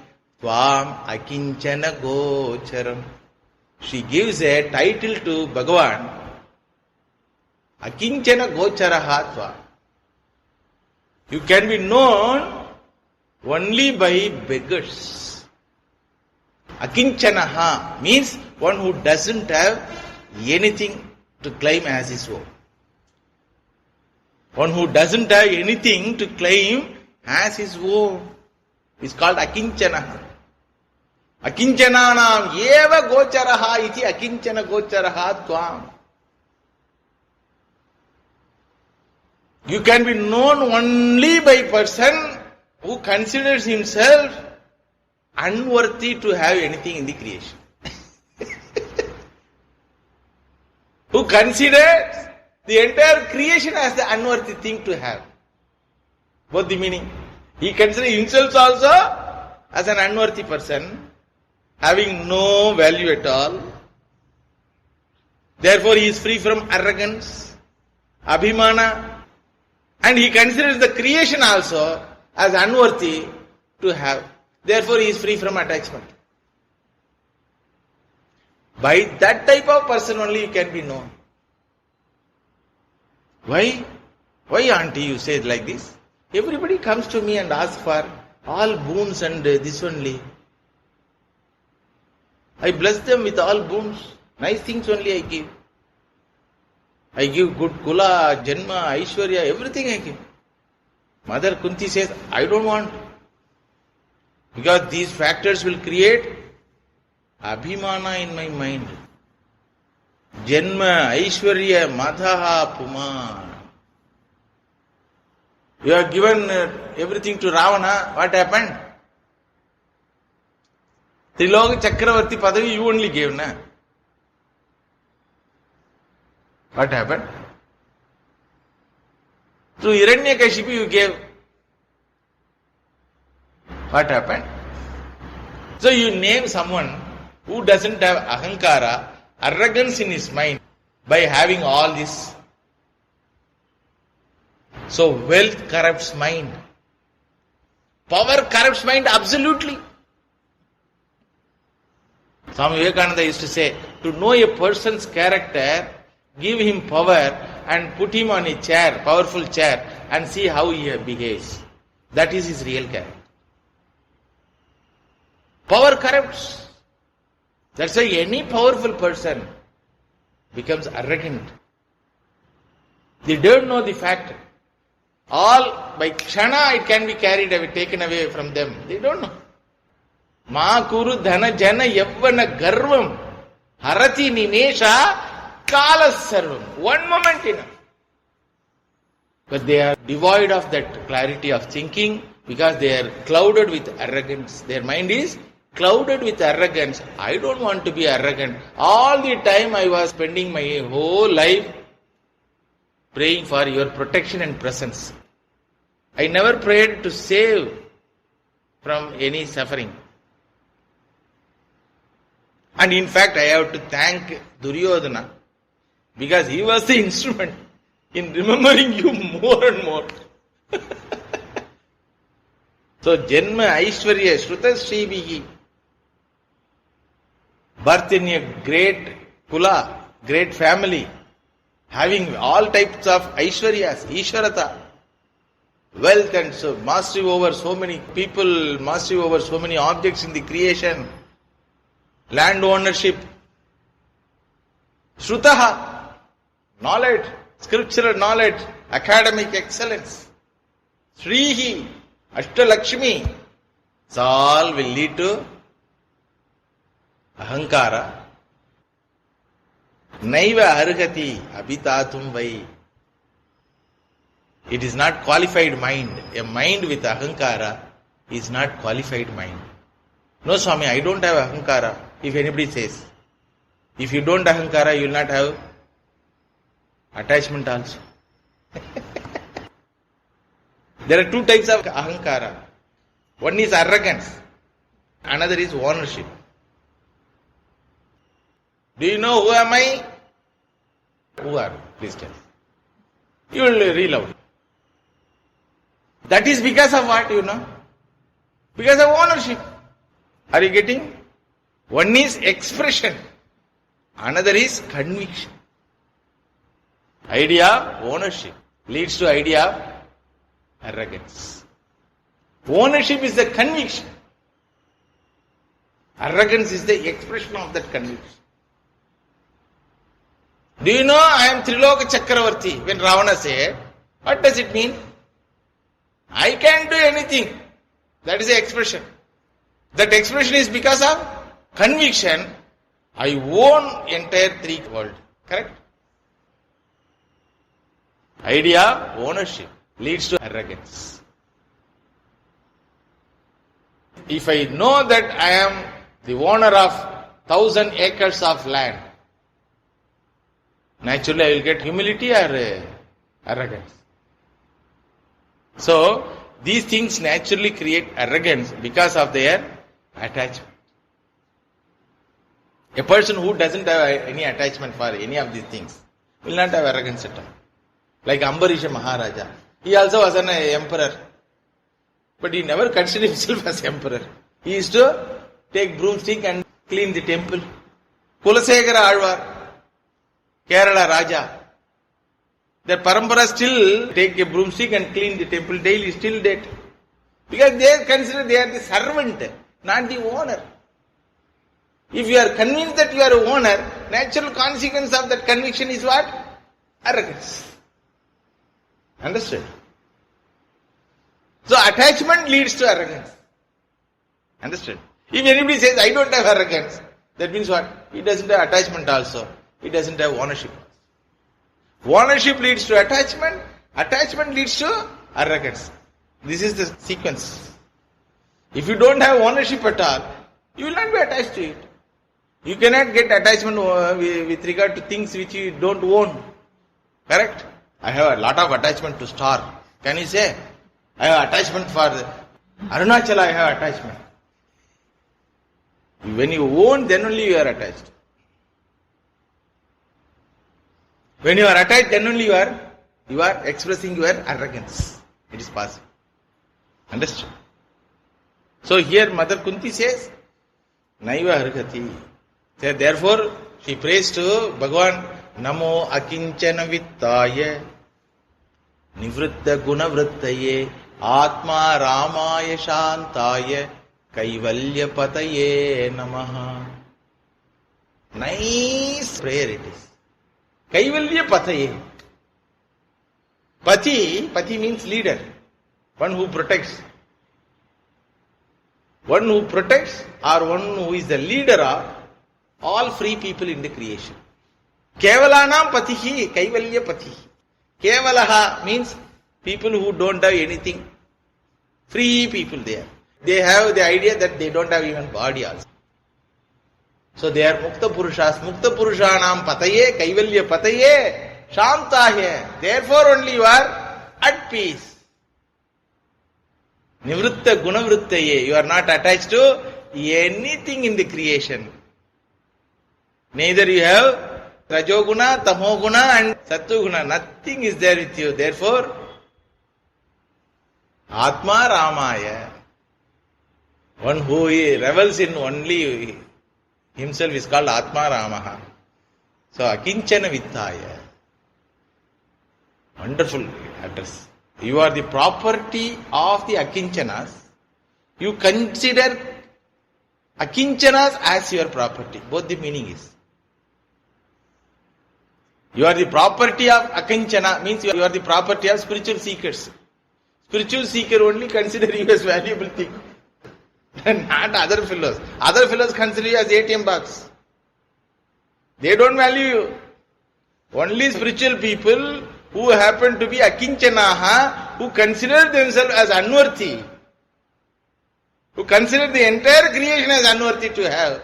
Tvam Akinchana Gocharam. She gives a title to Bhagavan, Akinchana Gocharaha Tvam. You can be known only by beggars. Akinchanaha means one who doesn't have anything to claim as his own. One who doesn't have anything to claim as his own is called Akinchanaha. Akinchananam eva gocharaha iti akinchana gocharaha tvam. You can be known only by a person who considers himself unworthy to have anything in the creation. Who considers the entire creation as the unworthy thing to have. Both the meaning. He considers himself also as an unworthy person, having no value at all. Therefore he is free from arrogance, abhimana, and he considers the creation also as unworthy to have. Therefore he is free from attachment. By that type of person only you can be known. Why? Why auntie you say it like this? Everybody comes to me and asks for all boons and this only. I bless them with all boons. Nice things only I give. I give good kula, janma, aishwarya, everything I give. Mother Kunti says, I don't want. Because these factors will create abhimana in my mind. Janma, aishwarya, madhaha, puman. You have given everything to Ravana, what happened? Triloka Chakravarti Padavi you only gave, na? What happened? To Hiranyakashipu you gave. What happened? So you name someone who doesn't have ahankara, arrogance in his mind, by having all this. So wealth corrupts mind. Power corrupts mind absolutely. Swami Vivekananda used to say, to know a person's character, give him power and put him on a chair, powerful chair, and see how he behaves. That is his real character. Power corrupts. That's why any powerful person becomes arrogant. They don't know the fact. All by kshana it can be carried away, taken away from them. They don't know. Ma kuru dhana jana yavvana garvam harati nimesha kala sarvam. One moment enough. But they are devoid of that clarity of thinking because they are clouded with arrogance. Their mind is clouded with arrogance. I don't want to be arrogant. All the time I was spending my whole life praying for your protection and presence. I never prayed to save from any suffering. And in fact, I have to thank Duryodhana because he was the instrument in remembering you more and more. So, Janma Aishwarya Shruta Sribihi, birth in a great kula, great family, having all types of Aishwaryas, Ishwarata, wealth and so mastery over so many people, mastery over so many objects in the creation, land ownership, Shrutaha, knowledge, scriptural knowledge, academic excellence, Srihi, Ashtalakshmi, this all will lead to ahankara. Naiva arhati abhitatum vai. It is not qualified mind. A mind with ahankara is not qualified mind. No Swami, I don't have ahankara. If anybody says, if you don't ahankara, you will not have attachment also. There are two types of ahankara. One is arrogance. Another is ownership. Do you know who am I? Who are you? Please tell. You will read out. That is because of what, you know? Because of ownership. Are you getting? One is expression. Another is conviction. Idea of ownership leads to idea of arrogance. Ownership is the conviction. Arrogance is the expression of that conviction. Do you know I am Triloka Chakravarti? When Ravana said, what does it mean? I can do anything. That is the expression. That expression is because of conviction, I own entire three world. Correct? Idea, ownership leads to arrogance. If I know that I am the owner of 1,000 acres of land, naturally I will get humility or arrogance. So, these things naturally create arrogance because of their attachment. A person who doesn't have any attachment for any of these things will not have arrogance at all. Like Ambarisha Maharaja. He also was an emperor. But he never considered himself as emperor. He used to take broomstick and clean the temple. Kulasekara Alvar, Kerala Raja. The parampara still take a broomstick and clean the temple daily, still dead. Because they consider they are the servant, not the owner. If you are convinced that you are a owner, natural consequence of that conviction is what? Arrogance. Understood? So attachment leads to arrogance. Understood? If anybody says, I don't have arrogance, that means what? He doesn't have attachment also. He doesn't have ownership. Ownership leads to attachment. Attachment leads to arrogance. This is the sequence. If you don't have ownership at all, you will not be attached to it. You cannot get attachment with regard to things which you don't own. Correct? I have a lot of attachment to star. Can you say? I have attachment for Arunachala, I have attachment. When you own, then only you are attached. When you are attached, then only you are expressing your arrogance. It is possible. Understood? So here Mother Kunti says, Naiva Hargati. Therefore, she prays to Bhagavan, Namo Akinchana Vittaya, Nivritta Gunavrittaye, Atma Ramaya Shantaya, Kaivalya Pataye Namaha. Nice prayer it is. Kaivalya Pataye. Pati means leader. One who protects. One who protects or one who is the leader of all free people in the creation. Kevalanam patihi, Kaivalya patihi. Kevalaha means people who don't have anything. Free people there. They have the idea that they don't have even body also. So they are Mukta Purushas. Mukta Purushanam pataye, Kaivalya pataye, Shantahe. Therefore only you are at peace. Nivritta Gunavrittaye. You are not attached to anything in the creation. Neither you have Rajoguna, Tamoguna and Sattoguna. Nothing is there with you. Therefore, Atma Ramaya. One who revels in only himself is called Atma Ramaha. So, Akinchana Vittaya. Wonderful address. You are the property of the Akinchanas. You consider Akinchanas as your property. Both the meaning is. You are the property of Akinchana, means you are the property of spiritual seekers. Spiritual seeker only consider you as valuable thing. Not other fellows. Other fellows consider you as ATM box. They don't value you. Only spiritual people who happen to be Akinchanaha, who consider themselves as unworthy, who consider the entire creation as unworthy to have,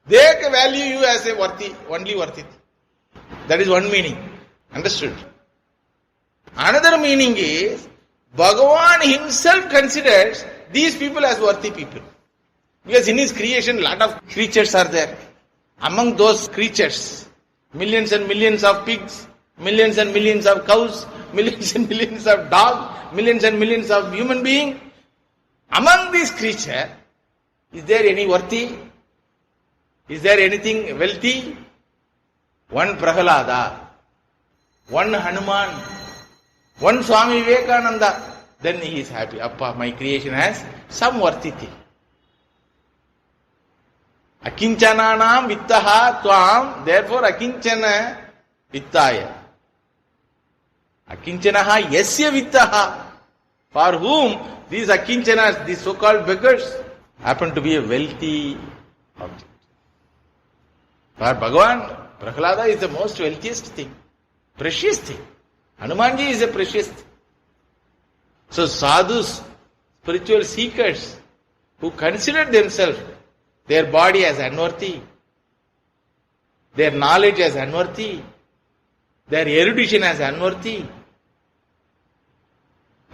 they value you as a worthy, only worthy. That is one meaning. Understood? Another meaning is, Bhagavan himself considers these people as worthy people. Because in his creation, lot of creatures are there. Among those creatures, millions and millions of pigs, millions and millions of cows, millions and millions of dogs, millions and millions of human beings. Among these creatures, is there any worthy? Is there anything wealthy? One Prahalada, one Hanuman, one Swami Vivekananda, then he is happy. Appa, my creation has some worthy thing. Akinchananam vittaha tvam, therefore Akinchana vittaya. Akinchanaha yasya vittaha, for whom these Akinchanas, these so-called beggars, happen to be a wealthy object. For Bhagavan, Prahlada is the most wealthiest thing, precious thing. Hanumanji is a precious thing. So sadhus, spiritual seekers, who consider themselves, their body as unworthy, their knowledge as unworthy, their erudition as unworthy,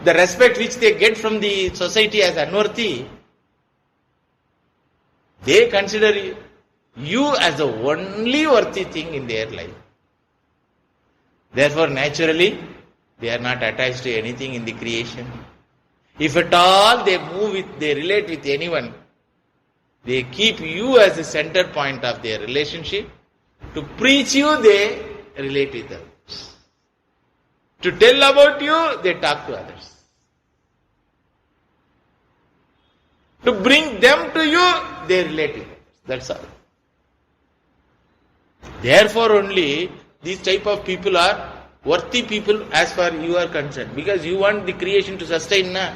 the respect which they get from the society as unworthy, they consider you as the only worthy thing in their life. Therefore, naturally, they are not attached to anything in the creation. If at all they relate with anyone, they keep you as the center point of their relationship. To preach you, they relate with others. To tell about you, they talk to others. To bring them to you, they relate with others. That's all. Therefore only, these type of people are worthy people as far you are concerned. Because you want the creation to sustain, na?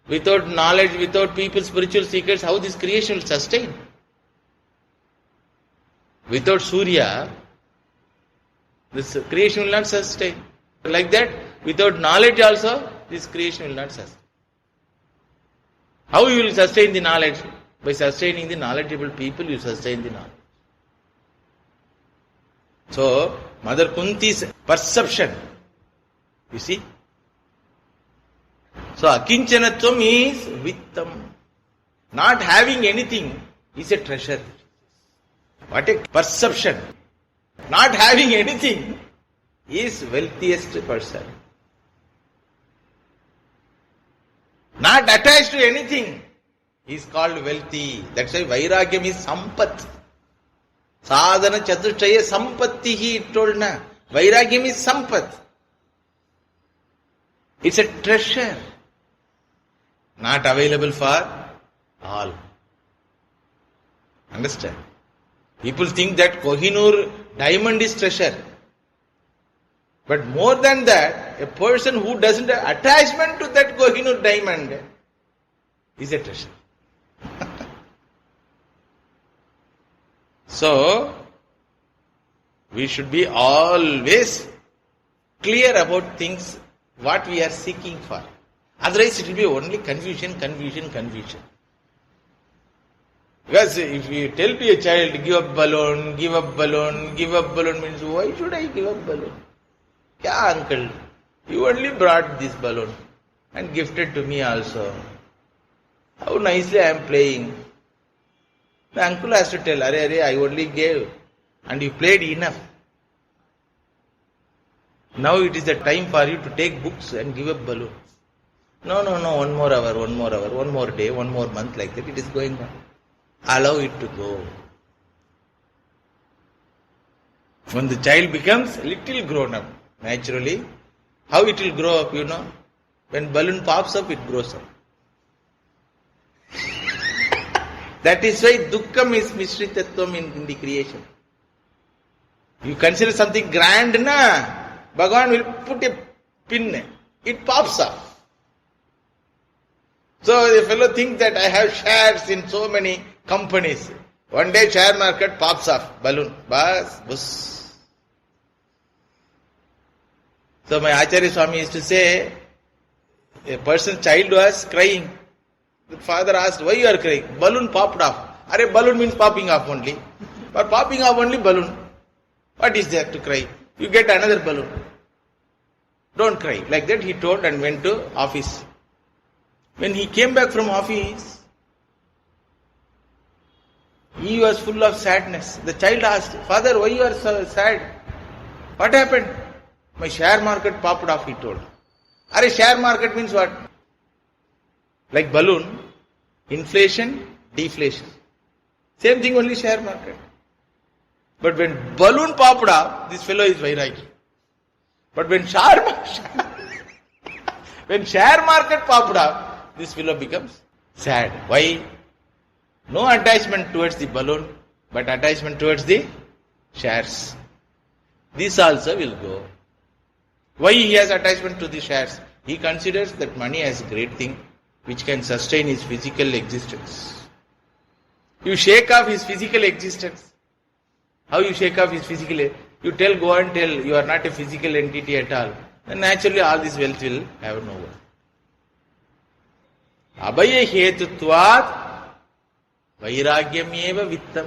Without knowledge, without people, spiritual seekers, how this creation will sustain? Without Surya, this creation will not sustain. Like that, without knowledge also, this creation will not sustain. How you will sustain the knowledge? By sustaining the knowledgeable people, you sustain the knowledge. So, Mother Kunti's perception, you see? So, Akinchanatvam is Vittam. Not having anything is a treasure. What a perception. Not having anything is wealthiest person. Not attached to anything is called wealthy. That's why Vairagyam is Sampat. Sadhana Chatushtaya Sampatti, he told na. Vairagyam is Sampat. It's a treasure. Not available for all. Understand? People think that Kohinoor diamond is treasure. But more than that, a person who doesn't have attachment to that Kohinoor diamond is a treasure. So, we should be always clear about things, what we are seeking for. Otherwise it will be only confusion. Because if you tell to a child, give up balloon means, why should I give up balloon? Kya uncle? You only brought this balloon and gifted to me also. How nicely I am playing. The uncle has to tell, Are, I only gave and you played enough. Now it is the time for you to take books and give up balloon. No, 1 more hour, 1 more day, 1 more month, like that it is going on. Allow it to go. When the child becomes little grown up, naturally, how it will grow up, you know? When balloon pops up, it grows up. That is why Dukkham is Mishritatvam in the creation. You consider something grand, na? Bhagavan will put a pin, it pops up. So the fellow thinks that I have shares in so many companies. One day share market pops off, balloon, bus. So my Acharya Swami used to say, a person's child was crying. The father asked, why you are crying? Balloon popped off. Balloon means popping off only. But popping off only balloon. What is there to cry? You get another balloon. Don't cry. Like that he told and went to office. When he came back from office, he was full of sadness. The child asked, Father, why you are so sad? What happened? My share market popped off, he told. Share market means what? Like balloon, inflation, deflation. Same thing, only share market. But when balloon popped off, this fellow is Vairagi. But when share market popped off, this fellow becomes sad. Why? No attachment towards the balloon, but attachment towards the shares. This also will go. Why he has attachment to the shares? He considers that money as a great thing which can sustain his physical existence. You shake off his physical existence. How you shake off his physical? You go and tell you are not a physical entity at all. Then naturally all this wealth will have no worth. Abhaya hetutvat vairagyameva vittam.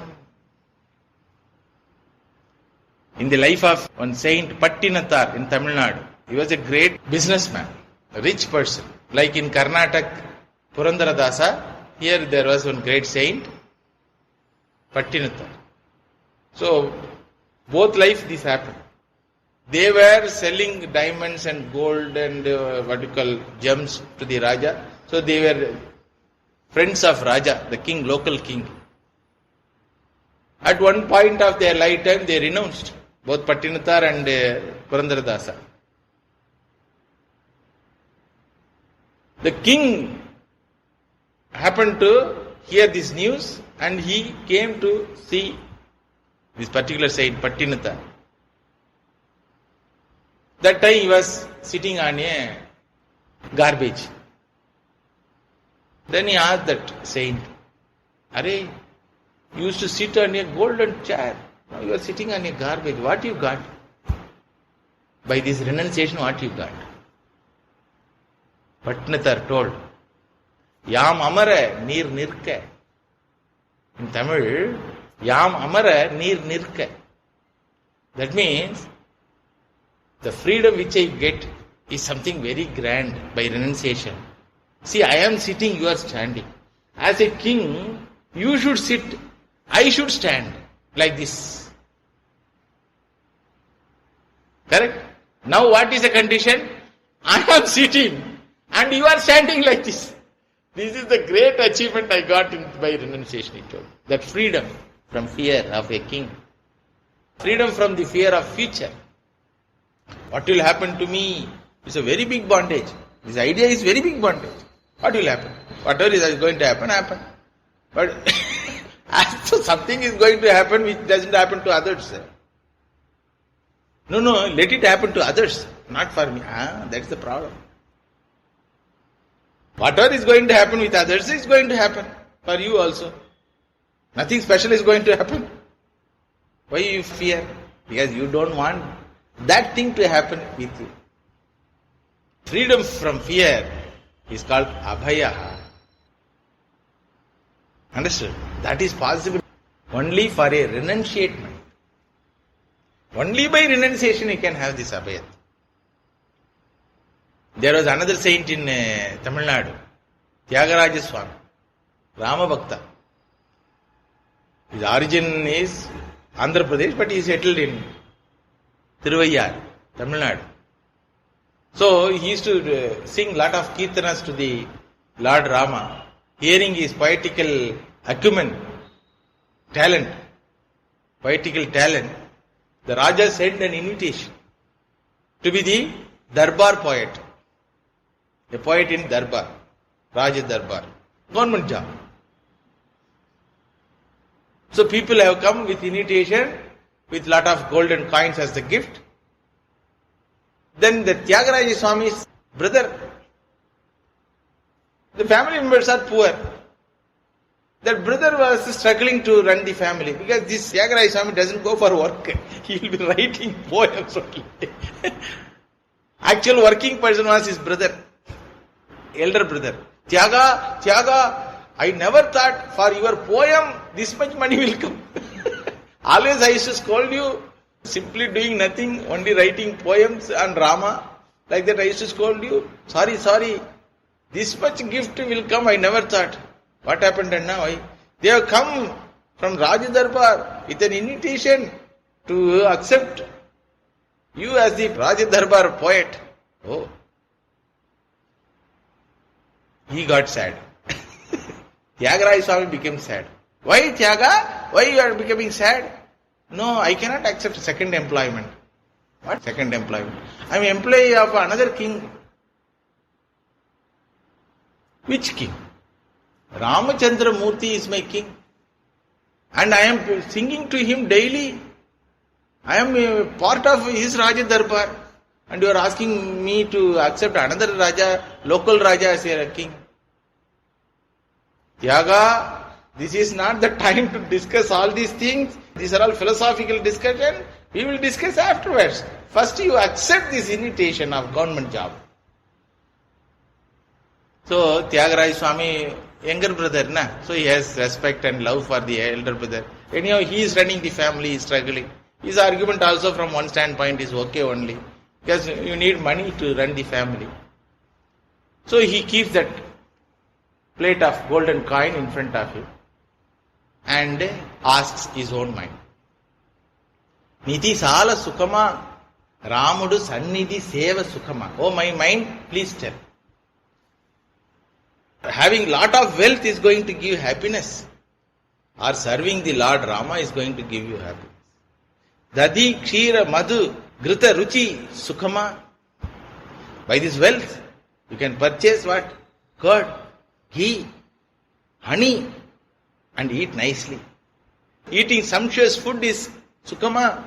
In the life of one saint Pattinathar in Tamil Nadu, he was a great businessman, a rich person. Like in Karnataka, Purandaradasa, here there was one great saint, Pattinathar. So, both life this happened. They were selling diamonds and gold and gems to the Raja. So they were friends of Raja, the king, local king. At one point of their lifetime, they renounced, both Pattinathar and Purandaradasa. The king happened to hear this news and he came to see this particular saint, Pattinathar. That time he was sitting on a garbage. Then he asked that saint, Are, you used to sit on a golden chair. Now you are sitting on a garbage. What you got? By this renunciation, what you got? Pattinathar told, Yam amara neer nirka. In Tamil, Yam amara neer nirka. That means, the freedom which I get is something very grand by renunciation. See, I am sitting, you are standing. As a king, you should sit, I should stand like this. Correct? Now what is the condition? I am sitting and you are standing like this. This is the great achievement I got by renunciation, he told. That freedom from fear of a king. Freedom from the fear of future. What will happen to me is a very big bondage. This idea is very big bondage. What will happen? Whatever is going to happen, happen. But so something is going to happen which doesn't happen to others. No, let it happen to others, not for me. That's the problem. Whatever is going to happen with others is going to happen for you also. Nothing special is going to happen. Why you fear? Because you don't want that thing to happen with you. Freedom from fear is called abhaya. Understood? That is possible only for a renunciate mind. Only by renunciation you can have this abhaya. There was another saint in Tamil Nadu, Tyagaraja Swami, Rama Bhakta. His origin is Andhra Pradesh, but he settled in Thiruvaiyar, Tamil Nadu. So he used to sing lot of kirtanas to the Lord Rama. Hearing his poetical acumen, poetical talent, the Raja sent an invitation to be the Darbar poet. A poet in Darbar, Raja Darbar, government job. So people have come with invitation, with lot of golden coins as the gift. Then the Tyagaraja Swami's brother, the family members are poor. That brother was struggling to run the family because this Tyagaraja Swami doesn't go for work. He will be writing poems only. Actual working person was his brother, elder brother. Tyaga, I never thought for your poem this much money will come. Always I used to scold you, simply doing nothing, only writing poems on Rama. Like that I used to scold you. Sorry. This much gift will come, I never thought. What happened and now? They have come from Raja Darbar with an invitation to accept you as the Raja Darbar poet. Oh. He got sad. Tyagaraja Swami became sad. Why Tyaga? Why you are becoming sad? No, I cannot accept second employment. What second employment? I am employee of another king. Which king? Ramachandra Murthy is my king. And I am singing to him daily. I am a part of his Raja Darbar. And you are asking me to accept another Raja, local Raja as a king. Tyaga, this is not the time to discuss all these things. These are all philosophical discussion. We will discuss afterwards. First you accept this invitation of government job. So, Tyagaraja Swami, younger brother, so he has respect and love for the elder brother. Anyhow, he is running the family, he is struggling. His argument also from one standpoint is okay only. Because you need money to run the family. So he keeps that plate of golden coin in front of him and asks his own mind. Nidhi sala sukama, Ramudu sannidhi seva sukama. Oh my mind, please tell. Having lot of wealth is going to give happiness, or serving the Lord Rama is going to give you happiness. Dadi, kshira, madhu, grita, ruchi, sukama. By this wealth, you can purchase what? Curd, ghee, honey, and eat nicely. Eating sumptuous food is sukama.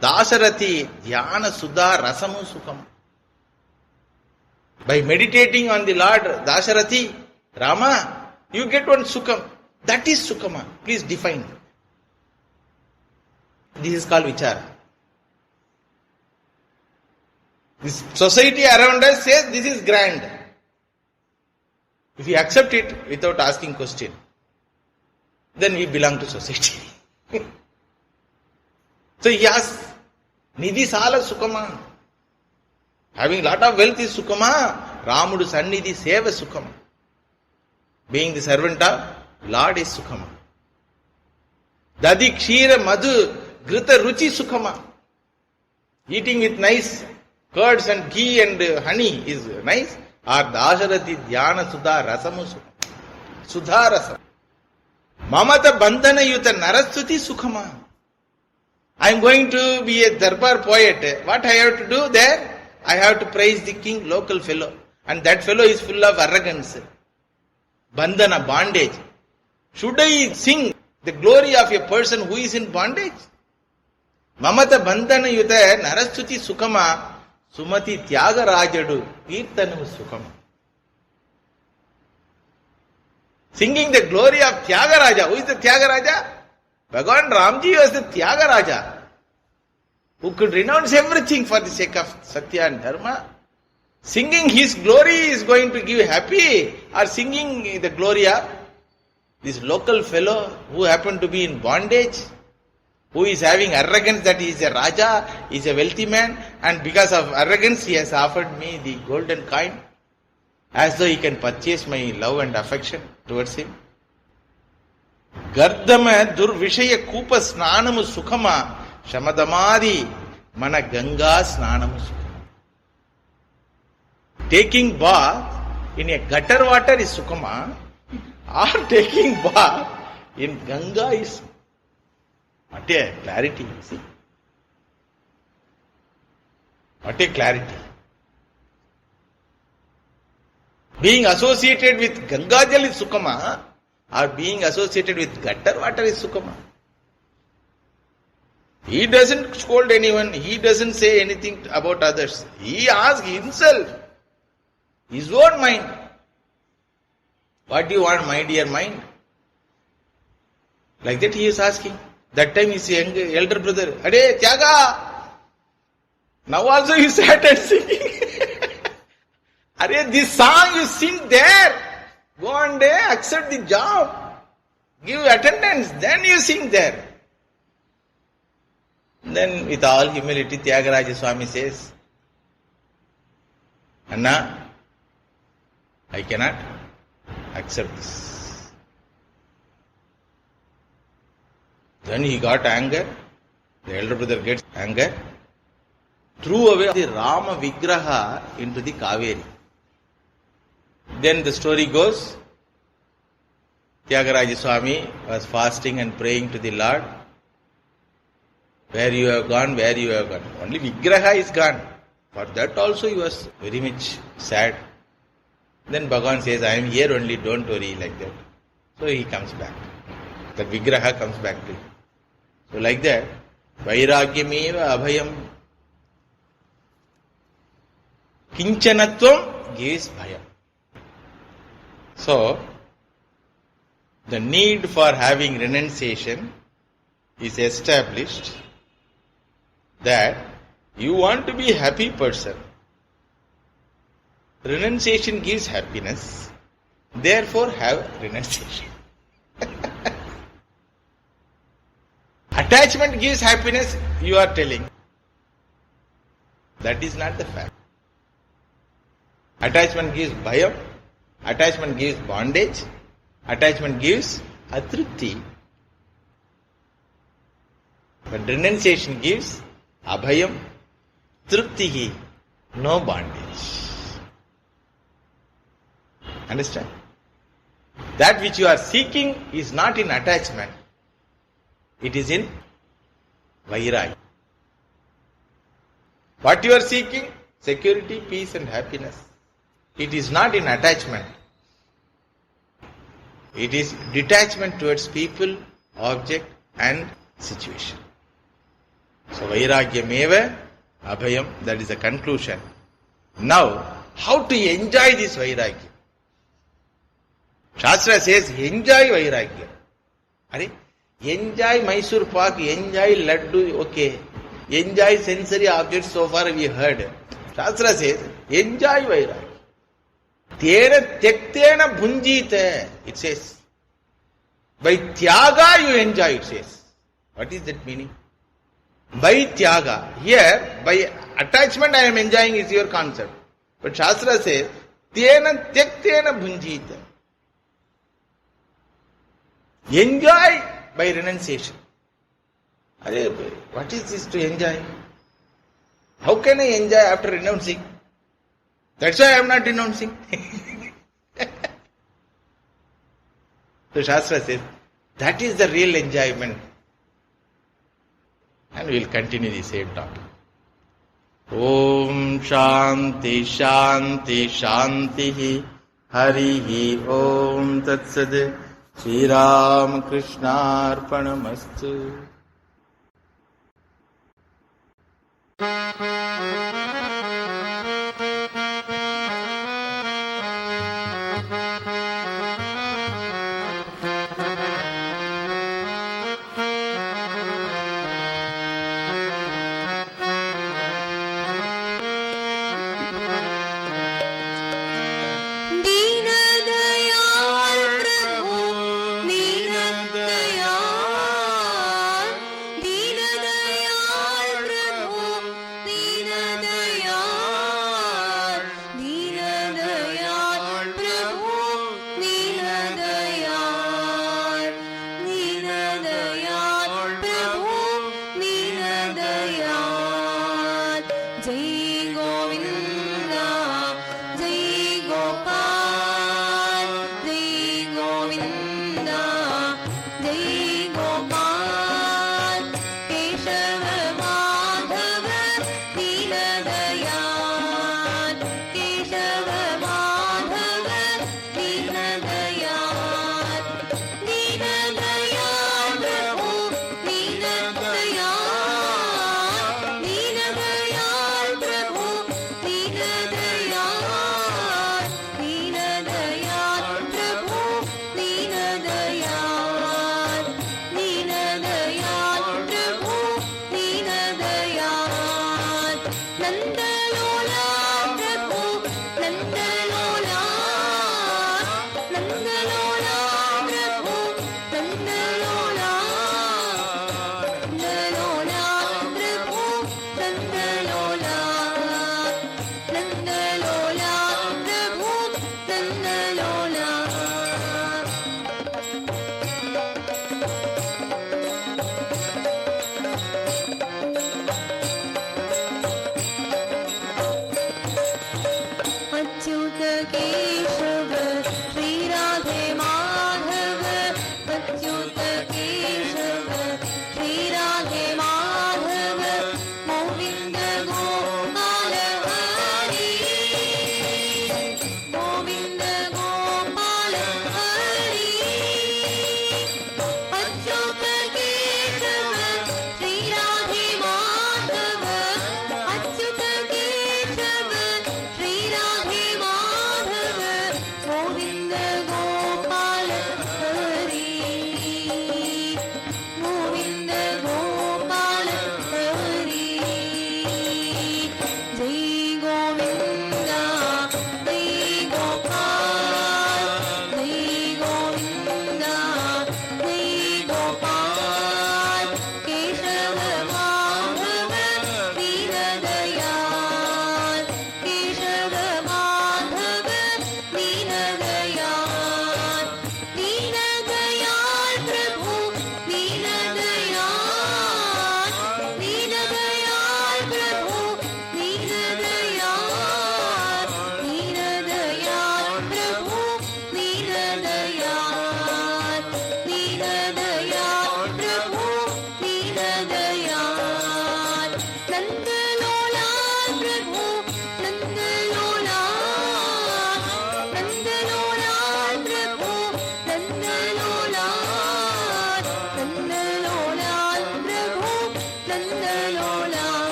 Dasarati, dhyana, sudha, rasamu, sukama. By meditating on the Lord Dasarati, Rama, you get one sukham. That is sukama. Please define. This is called vichara. This society around us says this is grand. If we accept it without asking question, then we belong to society. So he asks, Nidhi sala sukama. Having lot of wealth is sukama. Ramudu sannidhi seva sukama. Being the servant of Lord is sukama. Dadi kshira madhu grita ruchi sukama. Eating with nice curds and ghee and honey is nice. Or dasharati dhyana sudha rasamu sukama. Sudha rasam. Mamata bandhana yuta narastuti sukama. I am going to be a darbar poet. What I have to do there? I have to praise the king, local fellow. And that fellow is full of arrogance. Bandhana, bondage. Should I sing the glory of a person who is in bondage? Mamata bandhana yuta narastuti sukama sumati tyagarajadu kirtanu sukama. Singing the glory of Tyagaraja. Who is the Tyagaraja? Bhagavan Ramji was the Tyagaraja, who could renounce everything for the sake of Satya and Dharma. Singing his glory is going to give happy, or singing the glory of this local fellow who happened to be in bondage, who is having arrogance that he is a Raja, he is a wealthy man, and because of arrogance he has offered me the golden coin, as though he can purchase my love and affection towards him. Gardama durvishaya kupa snanamu sukhama shamadamadi mana ganga snanamu sukhama. Taking bath in a gutter water is sukhama, or taking bath in Ganga is. What a clarity, you see. What a clarity. Being associated with Gangajal is sukama, or being associated with gutter water is sukama. He doesn't scold anyone, he doesn't say anything about others. He asks himself, his own mind. What do you want, my dear mind? Like that he is asking. That time his elder brother, Ade Tyaga! Now also he sat and singing. Ade, this song you sing there. Go on there, accept the job. Give attendance, then you sing there. Then with all humility, Tyagaraja Swami says, Anna, I cannot accept this. Then he got anger. The elder brother gets anger. Threw away the Rama Vigraha into the Kaveri. Then the story goes, Tyagaraja Swami was fasting and praying to the Lord. Where you have gone, where you have gone. Only Vigraha is gone. For that also he was very much sad. Then Bhagavan says, I am here only, don't worry, like that. So he comes back. That Vigraha comes back to him. So like that, Vairagyameva abhayam. Kinchanatvam gives bhayam. So, the need for having renunciation is established that you want to be a happy person. Renunciation gives happiness. Therefore, have renunciation. Attachment gives happiness, you are telling. That is not the fact. Attachment gives bhayam. Attachment gives bondage. Attachment gives atrupti. But renunciation gives abhayam, truptihi, no bondage. Understand? That which you are seeking is not in attachment. It is in vairagya. What you are seeking? Security, peace and happiness. It is not in attachment. It is detachment towards people, object and situation. So vairagyameva abhayam, that is the conclusion. Now, how to enjoy this vairagya? Shastra says, enjoy vairagya. Enjoy Mysore Pak, enjoy Laddu, okay. Enjoy sensory objects, so far we heard. Shastra says, enjoy vairagya. Tena tyaktena bhunjita, it says. By tyaga you enjoy, it says. What is that meaning? By tyaga. Here, by attachment I am enjoying is your concept. But Shastra says, tena tyaktena bhunjita. Enjoy by renunciation. What is this to enjoy? How can I enjoy after renouncing? That's why I am not renouncing. So Shastra says, that is the real enjoyment. And we will continue the same topic. Om Shanti Shanti Shanti Harihi Om Tat Sad Shri Ram Krishna Arpanamastu.